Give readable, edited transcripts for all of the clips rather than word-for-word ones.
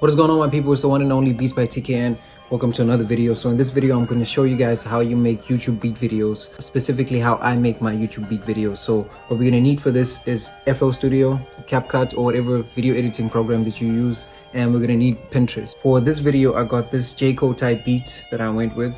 What is going on, my people? It's the one and only Beats by TKN. Welcome to another video. So in this video, I'm going to show you guys how you make YouTube beat videos, specifically how I make my YouTube beat videos. So what we're going to need for this is FL Studio, CapCut, or whatever video editing program that you use. And we're going to need Pinterest. For this video, I got this J. Cole type beat that I went with.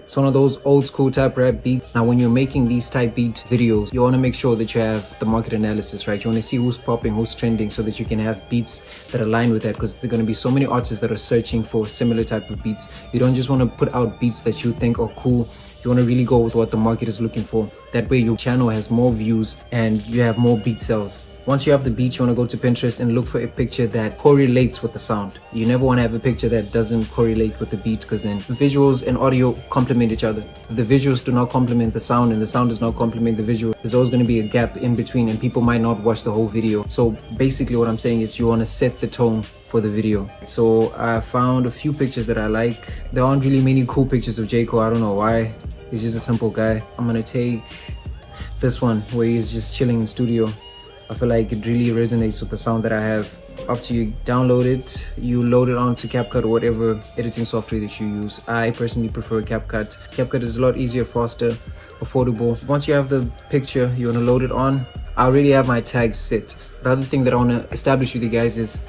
It's one of those old school type rap beats. Now when you're making these type beat videos, you want to make sure that you have the market analysis, right? You want to see who's popping, who's trending, so that you can have beats that align with that, because there are going to be so many artists that are searching for similar type of beats. You don't just want to put out beats that you think are cool. You want to really go with what the market is looking for. That way your channel has more views and you have more beat sales. Once you have the beat, you want to go to Pinterest and look for a picture that correlates with the sound. You never want to have a picture that doesn't correlate with the beat, because then visuals and audio complement each other. If the visuals do not complement the sound and the sound does not complement the visual, there's always going to be a gap in between and people might not watch the whole video. So basically what I'm saying is you want to set the tone for the video. So I found a few pictures that I like. There aren't really many cool pictures of J. Cole. I don't know why. He's just a simple guy. I'm going to take this one where he's just chilling in studio. I feel like it really resonates with the sound that I have. After you download it, you load it onto CapCut or whatever editing software that you use. I personally prefer CapCut. CapCut is a lot easier, faster, affordable. Once you have the picture, you want to load it on. I already have my tags set. The other thing that I want to establish with you guys is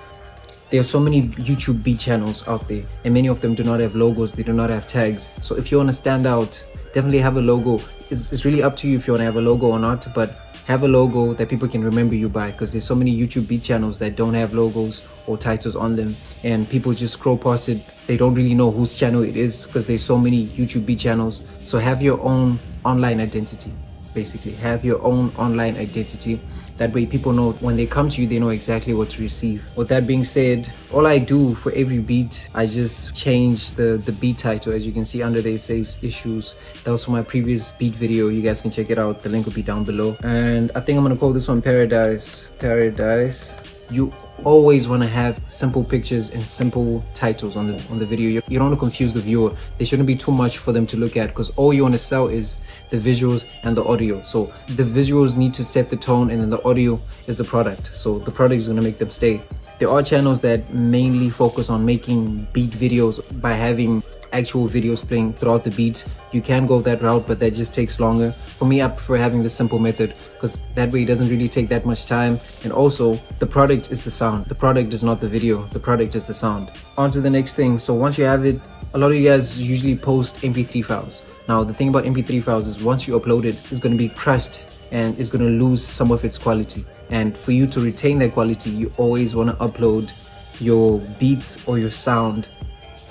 there are so many YouTube beat channels out there, and many of them do not have logos, they do not have tags. So if you want to stand out, definitely have a logo. It's really up to you if you want to have a logo or not, but have a logo that people can remember you by, because there's so many YouTube beat channels that don't have logos or titles on them, and people just scroll past it. They don't really know whose channel it is because there's so many YouTube beat channels. So have your own online identity. Basically have your own online identity. That way people know when they come to you, they know exactly what to receive. With that being said, all I do for every beat, I just change the beat title. As you can see under there, it says issues. That was for my previous beat video. You guys can check it out. The link will be down below. And I think I'm gonna call this one Paradise. You always want to have simple pictures and simple titles on the video. You don't want to confuse the viewer. There shouldn't be too much for them to look at, because all you want to sell is the visuals and the audio. So the visuals need to set the tone, and then the audio is the product. So the product is going to make them stay. There are channels that mainly focus on making beat videos by having actual videos playing throughout the beat. You can go that route, but that just takes longer. For me, I prefer having the simple method, because that way it doesn't really take that much time. And also, the product is the sound. The product is not the video. The product is the sound. On to the next thing. So once you have it, a lot of you guys usually post MP3 files. Now, the thing about MP3 files is once you upload it, it's going to be crushed and it's going to lose some of its quality. And for you to retain that quality, you always want to upload your beats or your sound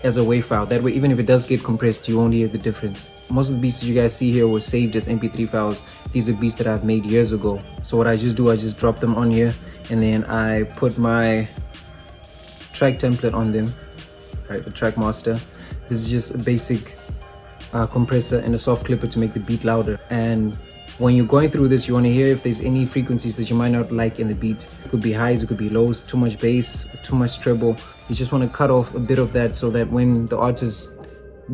as a WAV file. That way, even if it does get compressed, you won't hear the difference. Most of the beats that you guys see here were saved as MP3 files. These are beats that I've made years ago. So what I just do, I just drop them on here, and then I put my track template on them, right? The track master. This is just a basic compressor and a soft clipper to make the beat louder. And when you're going through this, you want to hear if there's any frequencies that you might not like in the beat. It could be highs, it could be lows, too much bass, too much treble. You just want to cut off a bit of that, so that when the artist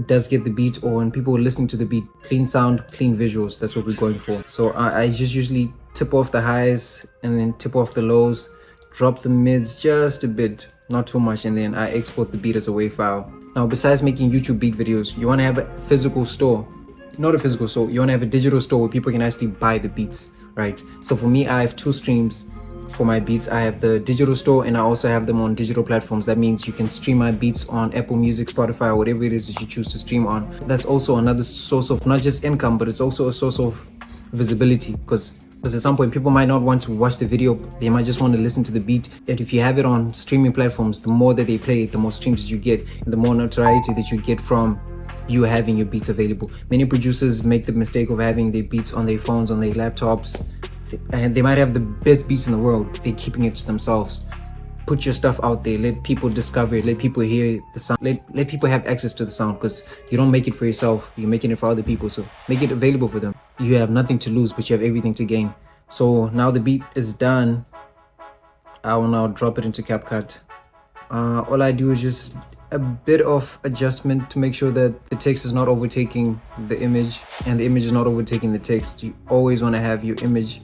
does get the beat, or when people are listening to the beat, clean sound, clean visuals. That's what we're going for. So I just usually tip off the highs and then tip off the lows, drop the mids just a bit, not too much, and then I export the beat as a WAV file. Now, besides making YouTube beat videos, you want to have a physical store. Not a physical store, you want to have a digital store where people can actually buy the beats, right? So for me, I have two streams for my beats. I have the digital store, and I also have them on digital platforms. That means you can stream my beats on Apple Music, Spotify, or whatever it is that you choose to stream on. That's also another source of not just income, but it's also a source of visibility, because at some point people might not want to watch the video, they might just want to listen to the beat. And if you have it on streaming platforms, the more that they play it, the more streams you get, and the more notoriety that you get from you having your beats available. Many producers make the mistake of having their beats on their phones, on their laptops, and they might have the best beats in the world. They're keeping it to themselves. Put your stuff out there, let people discover it, let people hear the sound, let people have access to the sound, because you don't make it for yourself, you're making it for other people. So make it available for them. You have nothing to lose, but you have everything to gain. So now the beat is done. I will now drop it into CapCut. All I do is just a bit of adjustment to make sure that the text is not overtaking the image and the image is not overtaking the text. You always want to have your image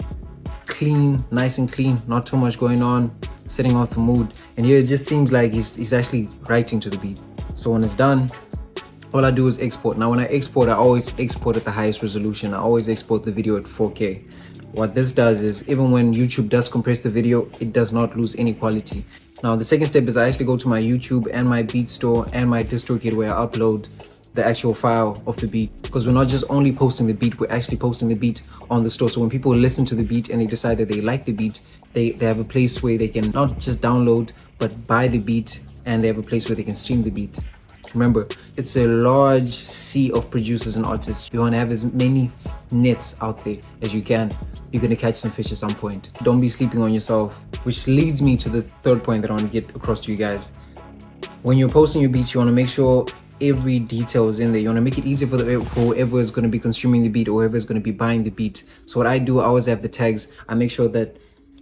clean, nice and clean, not too much going on, setting off the mood. And here it just seems like he's actually writing to the beat. So when it's done, all I do is export. Now when I export, I always export at the highest resolution. I always export the video at 4K. What this does is, even when YouTube does compress the video, it does not lose any quality. Now the second step is I actually go to my YouTube and my beat store and my DistroKid where I upload the actual file of the beat, because we're not just only posting the beat, we're actually posting the beat on the store. So when people listen to the beat and they decide that they like the beat, they have a place where they can not just download but buy the beat, and they have a place where they can stream the beat. Remember, it's a large sea of producers and artists. You want to have as many nets out there as you can. You're going to catch some fish at some point. Don't be sleeping on yourself, which leads me to the third point that I want to get across to you guys. When you're posting your beats, you want to make sure every detail is in there. You want to make it easy for whoever is going to be consuming the beat or whoever is going to be buying the beat. So what I do, I always have the tags. I make sure that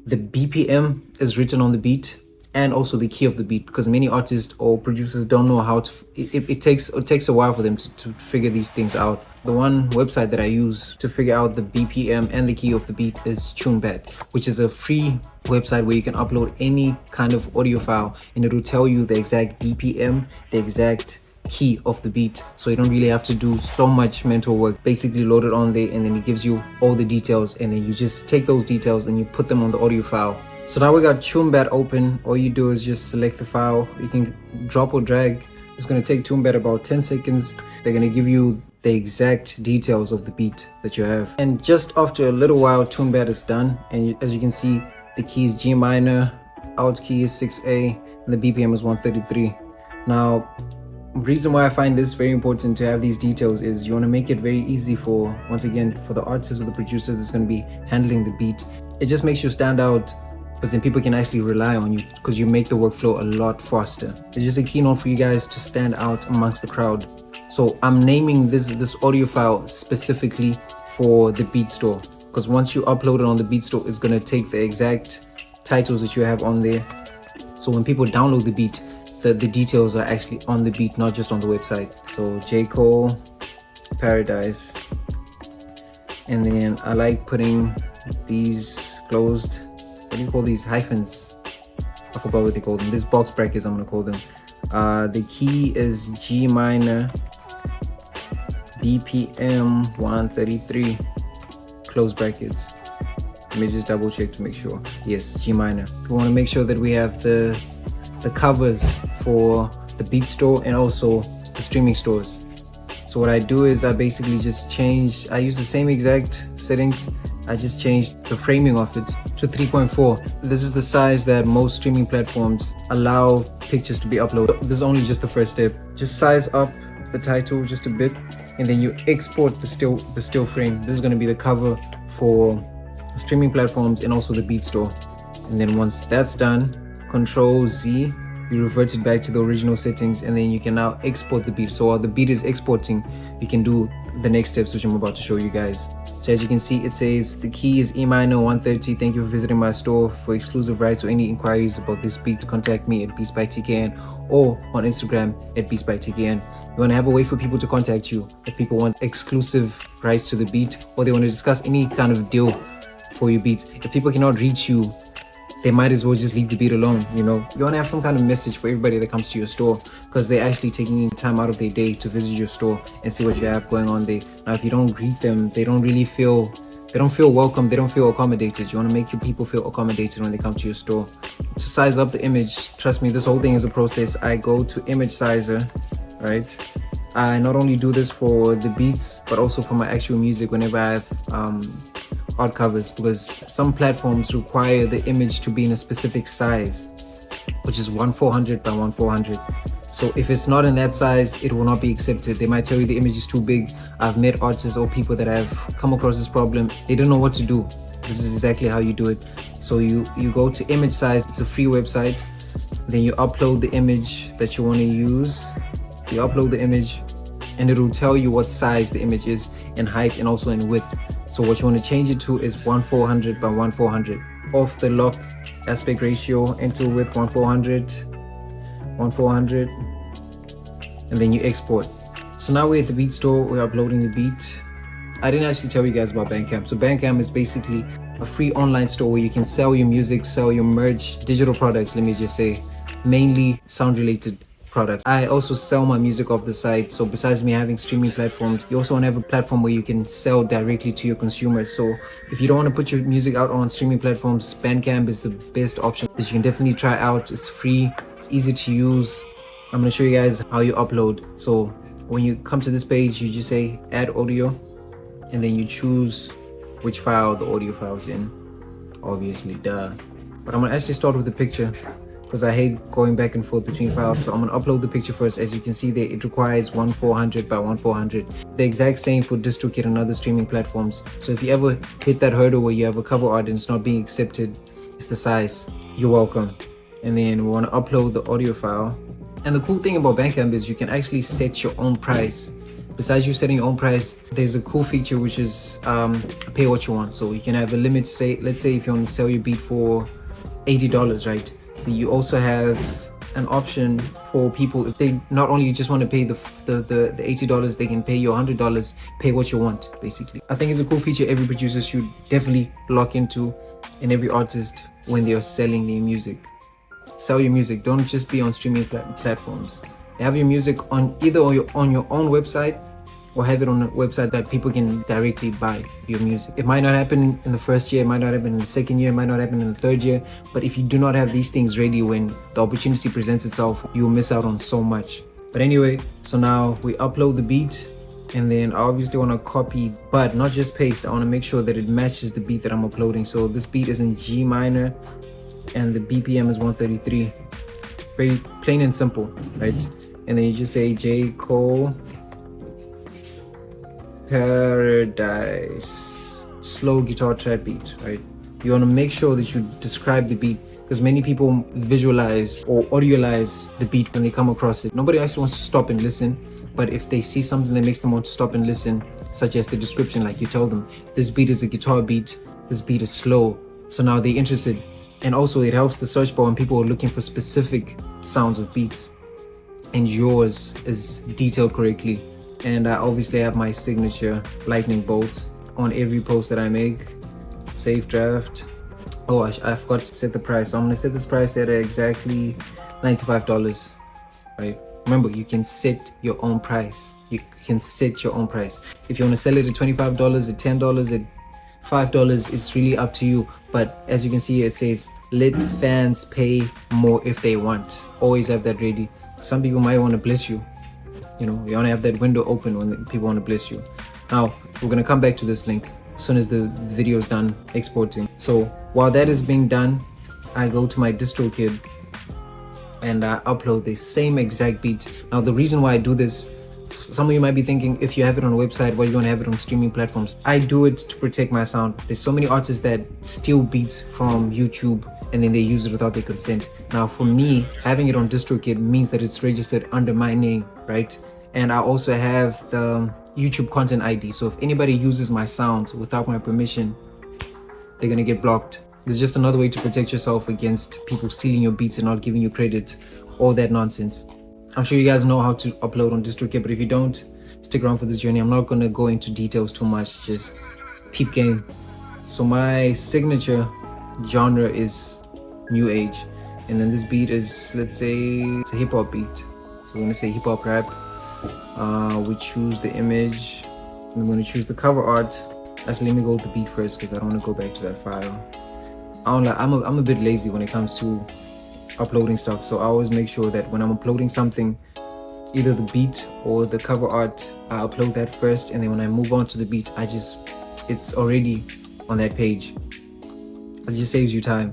the BPM is written on the beat, and also the key of the beat, because many artists or producers don't know how to, it takes a while for them to figure these things out. The one website that I use to figure out the BPM and the key of the beat is TuneBat, which is a free website where you can upload any kind of audio file and it will tell you the exact BPM, the exact key of the beat. So you don't really have to do so much mental work. Basically load it on there and then it gives you all the details, and then you just take those details and you put them on the audio file. So now we got TuneBat open. All you do is just select the file. You can drop or drag. It's going to take TuneBat about 10 seconds. They're going to give you the exact details of the beat that you have. And just after a little while, TuneBat is done. And as you can see, the key is G minor, alt key is 6A, and the BPM is 133. Now, reason why I find this very important to have these details is you want to make it very easy for, once again, for the artist or the producer that's going to be handling the beat. It just makes you stand out, because then people can actually rely on you, because you make the workflow a lot faster. It's just a keynote for you guys to stand out amongst the crowd. So I'm naming this audio file specifically for the beat store, because once you upload it on the beat store, it's going to take the exact titles that you have on there. So when people download the beat, the details are actually on the beat, not just on the website. So J. Cole, Paradise. And then I like putting these closed, what do you call these, hyphens? I forgot what they call them. This box brackets, I'm gonna call them. The key is G minor, BPM 133, close brackets. Let me just double check to make sure. Yes, G minor. We want to make sure that we have the covers for the beat store and also the streaming stores. So what I do is I basically just I use the same exact settings. I just changed the framing of it to 3.4. This is the size that most streaming platforms allow pictures to be uploaded. This is only just the first step. Just size up the title just a bit, and then you export the still frame. This is going to be the cover for streaming platforms and also the beat store. And then once that's done, Control Z, you revert it back to the original settings, and then you can now export the beat. So while the beat is exporting, you can do the next steps, which I'm about to show you guys. So as you can see, it says the key is E minor 130. Thank you for visiting my store. For exclusive rights or any inquiries about this beat, contact me at Beats by TKN or on Instagram at Beats by TKN. You want to have a way for people to contact you if people want exclusive rights to the beat, or they want to discuss any kind of deal for your beats. If people cannot reach you, they might as well just leave the beat alone. You know, you want to have some kind of message for everybody that comes to your store, because they're actually taking time out of their day to visit your store and see what you have going on there. Now, if you don't greet them, they don't feel welcome, they don't feel accommodated. You want to make your people feel accommodated when they come to your store. To size up the image, trust me, this whole thing is a process. I go to image sizer, right? I not only do this for the beats, but also for my actual music whenever I have art covers, because some platforms require the image to be in a specific size, which is 1400 by 1400. So if it's not in that size, it will not be accepted. They might tell you the image is too big. I've met artists or people that have come across this problem. They don't know what to do. This is exactly how you do it. So you go to image size. It's a free website. Then you upload the image that you want to use. You upload the image and it will tell you what size the image is in height and also in width. So what you want to change it to is 1400 by 1400. Off the lock aspect ratio, enter width 1400, and then you export. So now we're at the beat store, we're uploading the beat. I didn't actually tell you guys about Bandcamp. So Bandcamp is basically a free online store where you can sell your music, sell your merch, digital products, let me just say, mainly sound related products. I also sell my music off the site. So besides me having streaming platforms, you also want to have a platform where you can sell directly to your consumers. So if you don't want to put your music out on streaming platforms, Bandcamp is the best option that you can definitely try out. It's free, it's easy to use. I'm going to show you guys how you upload. So when you come to this page, you just say add audio, and then you choose which file the audio file is in, obviously, duh. But I'm gonna actually start with the picture because I hate going back and forth between files. So I'm gonna upload the picture first. As you can see there, it requires 1400 by 1400. The exact same for DistroKid and other streaming platforms. So if you ever hit that hurdle where you have a cover art and it's not being accepted, it's the size. You're welcome. And then we wanna upload the audio file. And the cool thing about Bandcamp is you can actually set your own price. Besides you setting your own price, there's a cool feature which is pay what you want. So you can have a limit. Say, let's say if you want to sell your beat for $80, right? Then you also have an option for people if they not only just want to pay the $80, they can pay you $100. Pay what you want, basically. I think it's a cool feature every producer should definitely lock into, and every artist when they are selling their music. Sell your music. Don't just be on streaming platforms. Have your music on either on your own website, or have it on a website that people can directly buy your music. It might not happen in the first year, it might not happen in the second year, it might not happen in the third year, but if you do not have these things ready when the opportunity presents itself, you'll miss out on so much. But anyway, so now we upload the beat, and then I obviously want to copy, but not just paste. I want to make sure that it matches the beat that I'm uploading. So this beat is in G minor, and the BPM is 133. Very plain and simple, right? And then you just say J. Cole Paradise, slow guitar trap beat, right? You want to make sure that you describe the beat, because many people visualize or audiolize the beat when they come across it. Nobody actually wants to stop and listen, but if they see something that makes them want to stop and listen, such as the description, like you tell them, this beat is a guitar beat, this beat is slow, so now they're interested. And also it helps the search bar when people are looking for specific sounds of beats, and yours is detailed correctly. And I obviously have my signature lightning bolt on every post that I make. Save draft. Oh, I forgot to set the price. So I'm gonna set this price at exactly $95, right? Remember, you can set your own price. You can set your own price. If you want to sell it at $25, at $10, at $5, it's really up to you. But as you can see, it says let fans pay more if they want. Always have that ready. Some people might want to bless you. You know, you want to have that window open when people want to bless you. Now, we're going to come back to this link as soon as the video is done exporting. So while that is being done, I go to my DistroKid and I upload the same exact beat. Now, the reason why I do this, some of you might be thinking, if you have it on a website, why do you want to have it on streaming platforms? I do it to protect my sound. There's so many artists that steal beats from YouTube and then they use it without their consent. Now, for me, having it on DistroKid means that it's registered under my name, right? And I also have the YouTube content ID. So if anybody uses my sounds without my permission, they're gonna get blocked. It's just another way to protect yourself against people stealing your beats and not giving you credit, all that nonsense. I'm sure you guys know how to upload on DistroKid, but if you don't, stick around for this journey. I'm not gonna go into details too much, just peep game. So my signature genre is new age, and then this beat is, let's say, it's a hip hop beat. So we're gonna say hip hop rap. We choose the image, and I'm gonna choose the cover art. Actually, let me go with the beat first because I don't want to go back to that file. I'm a bit lazy when it comes to uploading stuff, so I always make sure that when I'm uploading something, either the beat or the cover art, I upload that first, and then when I move on to the beat, it's already on that page. It just saves you time.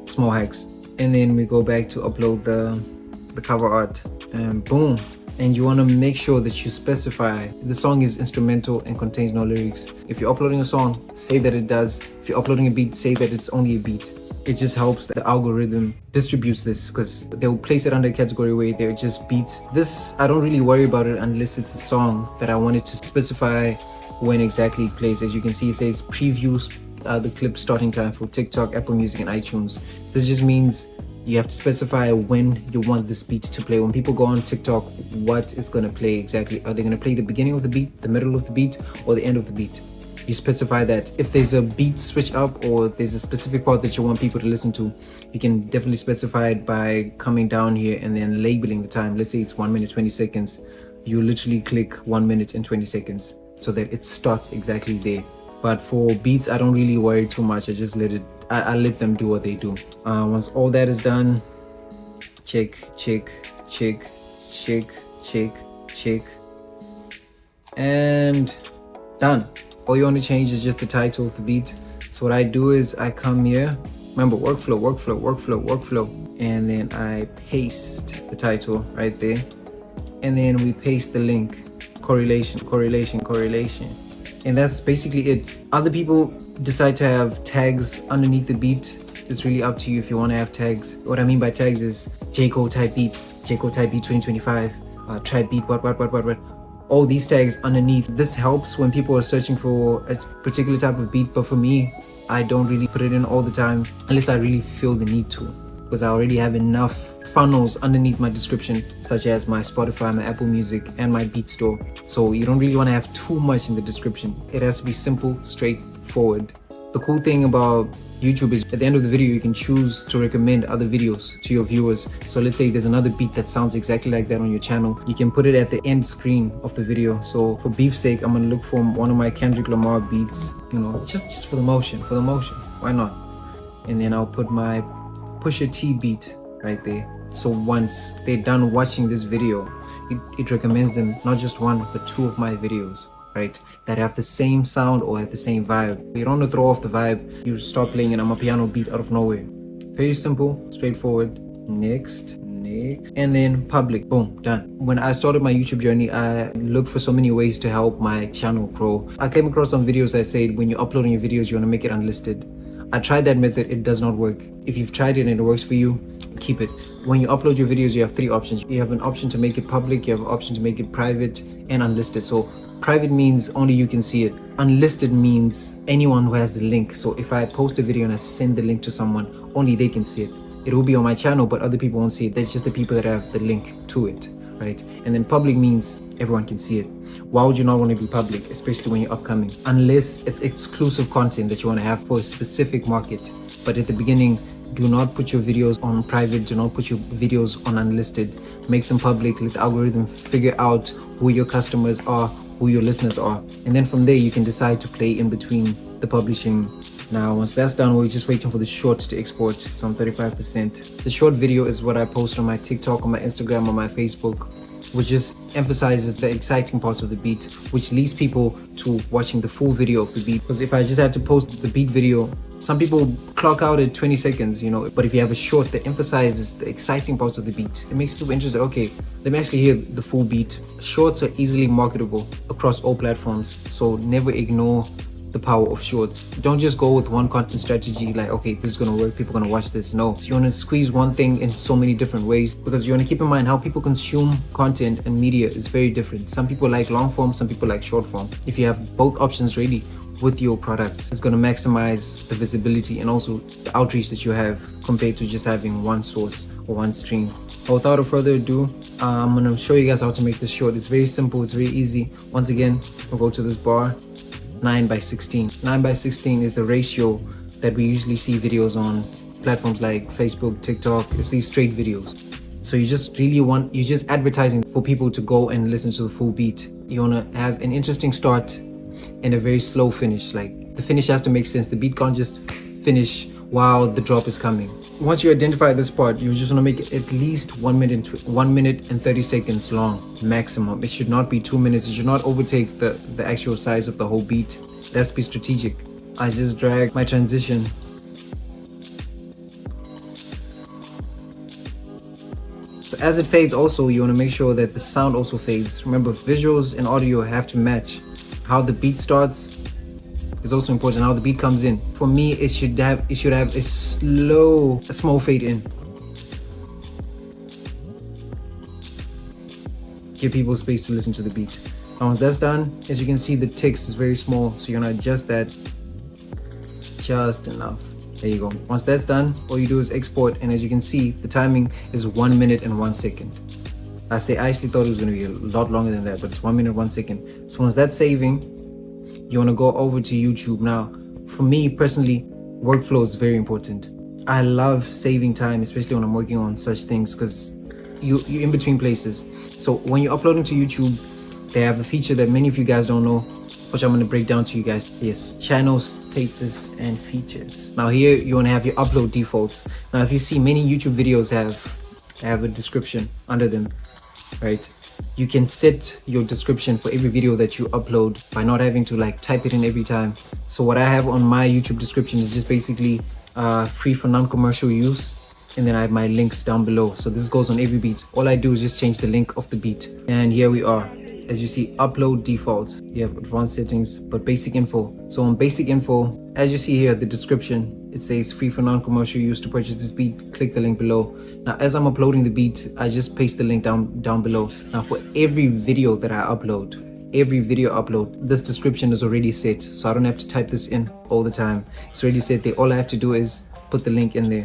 Small hacks. And then we go back to upload the cover art, and boom. And you want to make sure that you specify the song is instrumental and contains no lyrics. If you're uploading a song, say that it does. If you're uploading a beat, say that it's only a beat. It just helps the algorithm distributes this, because they'll place it under a category where they're just beats. This, I don't really worry about it unless it's a song that I wanted to specify when exactly it plays. As you can see, it says previews the clip starting time for TikTok, Apple Music, and iTunes. This just means You have to specify when you want this beat to play. When people go on TikTok, what is going to play exactly? Are they going to play the beginning of the beat, the middle of the beat, or the end of the beat? You specify that. If there's a beat switch up or there's a specific part that you want people to listen to, you can definitely specify it by coming down here and then labeling the time. Let's say it's 1 minute 20 seconds. You literally click 1 minute and 20 seconds so that it starts exactly there. But for beats, I don't really worry too much. I just I let them do what they do. Once all that is done, check, and done. All you want to change is just the title of the beat. So what I do is I come here, remember workflow, and then I paste the title right there, and then we paste the link, correlation, and that's basically it. Other people decide to have tags underneath the beat. It's really up to you if you want to have tags. What I mean by tags is J Cole type beat 2025, try beat what. All these tags underneath. This helps when people are searching for a particular type of beat, but for me, I don't really put it in all the time unless I really feel the need to, because I already have enough funnels underneath my description, such as my Spotify, my Apple Music, and my beat store. So you don't really want to have too much in the description. It has to be simple, straightforward. The cool thing about YouTube is at the end of the video, you can choose to recommend other videos to your viewers. So let's say there's another beat that sounds exactly like that on your channel. You can put it at the end screen of the video. So for beef's sake, I'm gonna look for one of my Kendrick Lamar beats, you know, just for the motion, why not? And then I'll put my Pusha T beat right there. So once they're done watching this video, it recommends them not just one, but two of my videos, right? That have the same sound or have the same vibe. You don't want to throw off the vibe. You start playing an amapiano beat out of nowhere. Very simple, straightforward. Next, and then public. Boom, done. When I started my YouTube journey, I looked for so many ways to help my channel grow. I came across some videos that said when you're uploading your videos, you want to make it unlisted. I tried that method, it does not work. If you've tried it and it works for you, keep it. When you upload your videos, you have three options. You have an option to make it public, you have an option to make it private, and unlisted. So private means only you can see it. Unlisted means anyone who has the link. So if I post a video and I send the link to someone, only they can see it. It will be on my channel, but other people won't see it. That's just the people that have the link to it, right? And then public means everyone can see it. Why would you not want to be public, especially when you're upcoming? Unless it's exclusive content that you want to have for a specific market. But at the beginning, do not put your videos on private, do not put your videos on unlisted. Make them public, let the algorithm figure out who your customers are, who your listeners are. And then from there, you can decide to play in between the publishing. Now, once that's done, we're just waiting for the short to export. So I'm 35%. The short video is what I post on my TikTok, on my Instagram, on my Facebook, which just emphasizes the exciting parts of the beat, which leads people to watching the full video of the beat. Because if I just had to post the beat video, some people clock out at 20 seconds, you know, but if you have a short that emphasizes the exciting parts of the beat, it makes people interested. Okay, let me actually hear the full beat. Shorts are easily marketable across all platforms, so never ignore the power of shorts. Don't just go with one content strategy like, okay, this is gonna work, people are gonna watch this. No, you want to squeeze one thing in so many different ways, because you want to keep in mind how people consume content and media is very different. Some people like long form, some people like short form. If you have both options ready with your products, it's going to maximize the visibility and also the outreach that you have compared to just having one source or one stream. But without further ado, I'm going to show you guys how to make this short. It's very simple, it's very easy. Once again, we'll go to this bar, 9:16. 9:16 is the ratio that we usually see videos on platforms like Facebook, TikTok. It's these straight videos. So you're just advertising for people to go and listen to the full beat. You want to have an interesting start and a very slow finish. Like the finish has to make sense. The beat can't just finish while the drop is coming. Once you identify this part, you just want to make it at least 1 minute and 30 seconds long maximum. It should not be 2 minutes. It should not overtake the actual size of the whole beat. It has to be strategic. I just drag my transition. So as it fades also, you want to make sure that the sound also fades. Remember, visuals and audio have to match. How the beat starts is also important. How the beat comes in. For me, it should have a small fade in. Give people space to listen to the beat. Now once that's done, as you can see, the text is very small, so you're gonna adjust that just enough. There you go. Once that's done, all you do is export, and as you can see, the timing is 1 minute and 1 second. I actually thought it was going to be a lot longer than that, but it's 1 minute 1 second. So once that's saving, you want to go over to YouTube. Now, for me personally, workflow is very important. I love saving time, especially when I'm working on such things, because you're in between places. So when you're uploading to YouTube, they have a feature that many of you guys don't know, which I'm going to break down to you guys. Yes, channel status and features. Now here you want to have your upload defaults. Now if you see, many YouTube videos have a description under them, right? You can set your description for every video that you upload by not having to like type it in every time. So what I have on my YouTube description is just basically free for non-commercial use, and then I have my links down below. So this goes on every beat. All I do is just change the link of the beat, and here we are. As you see, upload defaults. You have advanced settings, but basic info. So on basic info, as you see here, the description, it says free for non-commercial use. To purchase this beat, click the link below. Now, as I'm uploading the beat, I just paste the link down below. Now, for every video that I upload, this description is already set. So I don't have to type this in all the time. It's already set there. All I have to do is put the link in there.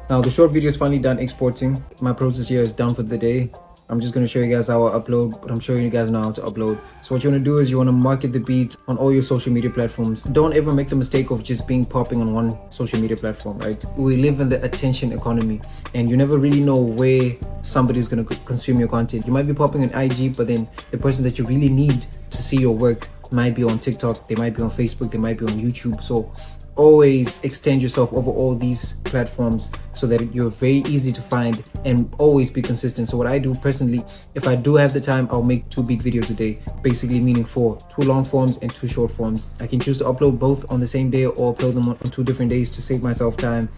Now, the short video is finally done exporting. My process here is done for the day. I'm just going to show you guys how I upload, but I'm showing you guys now how to upload. So what you want to do is you want to market the beat on all your social media platforms. Don't ever make the mistake of just being popping on one social media platform, right? We live in the attention economy, and you never really know where somebody's going to consume your content. You might be popping on IG, but then the person that you really need to see your work might be on TikTok, they might be on Facebook, they might be on YouTube. So always extend yourself over all these platforms so that you're very easy to find, and always be consistent. So what I do personally, if I do have the time, I'll make 2 beat videos a day, basically meaning 4, 2 long forms and 2 short forms. I can choose to upload both on the same day or upload them on 2 different days to save myself time.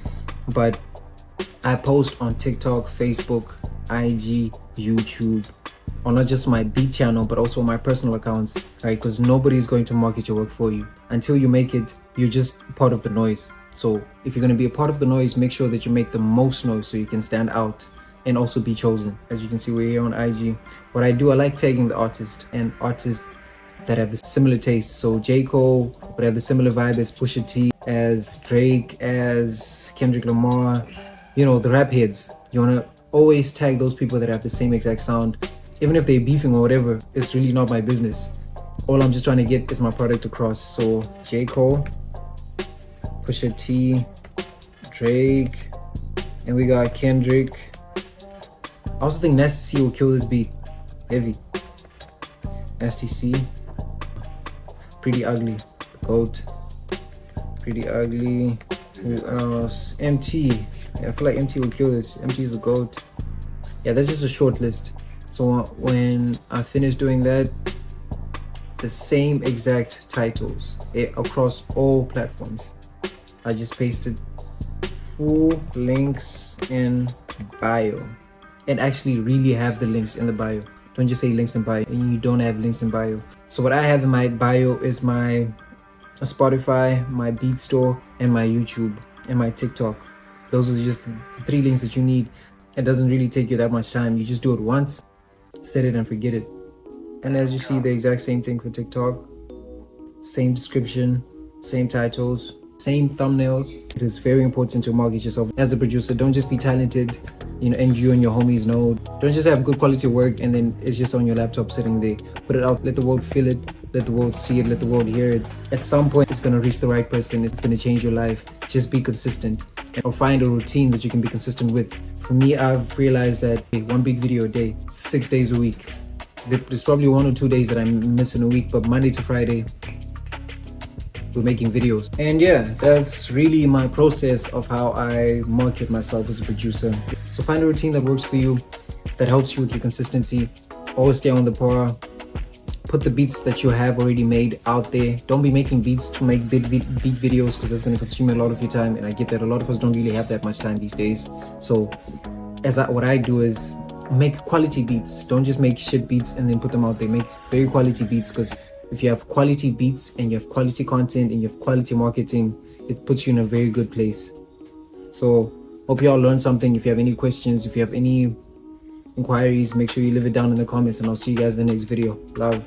But I post on TikTok, Facebook, IG, YouTube, on not just my beat channel, but also my personal accounts, right? Because nobody's going to market your work for you. Until you make it, you're just part of the noise. So if you're going to be a part of the noise, make sure that you make the most noise so you can stand out and also be chosen. As you can see, we're here on IG. What I do, I like tagging the artist and artists that have the similar taste. So J. Cole would have the similar vibe as Pusha T, as Drake, as Kendrick Lamar, you know, the rap heads. You want to always tag those people that have the same exact sound. Even if they're beefing or whatever, it's really not my business. All I'm just trying to get is my product across. So J. Cole, Pusha T, Drake, and we got Kendrick. I also think Nasty C will kill this beat. Heavy. Nasty C. Pretty Ugly. GOAT. Pretty Ugly. Who else? MT. Yeah, I feel like MT will kill this. MT is a GOAT. Yeah, that's just a short list. So when I finish doing that, the same exact titles across all platforms, I just pasted full links in bio, and actually really have the links in the bio. Don't just say links in bio and you don't have links in bio. So what I have in my bio is my Spotify, my Beat Store, and my YouTube and my TikTok. Those are just the 3 links that you need. It doesn't really take you that much time. You just do it once, set it and forget it. And as you see, the exact same thing for TikTok. Same description, same titles, same thumbnail. It is very important to market yourself as a producer. Don't just be talented, you know, and you and your homies know. Don't just have good quality work and then it's just on your laptop sitting there. Put it out, let the world feel it, let the world see it, let the world hear it. At some point, it's gonna reach the right person. It's gonna change your life. Just be consistent, or find a routine that you can be consistent with. For me, I've realized that 1 big video a day, 6 days a week. There's probably 1 or 2 days that I'm missing a week, but Monday to Friday, we're making videos. And yeah, that's really my process of how I market myself as a producer. So find a routine that works for you, that helps you with your consistency. Always stay on the par. Put the beats that you have already made out there. Don't be making beats to make beat videos, because that's going to consume a lot of your time. And I get that a lot of us don't really have that much time these days. So what I do is make quality beats. Don't just make shit beats and then put them out there. Make very quality beats, because if you have quality beats and you have quality content and you have quality marketing, it puts you in a very good place. So hope you all learned something. If you have any questions, if you have any inquiries, make sure you leave it down in the comments, and I'll see you guys in the next video. Love.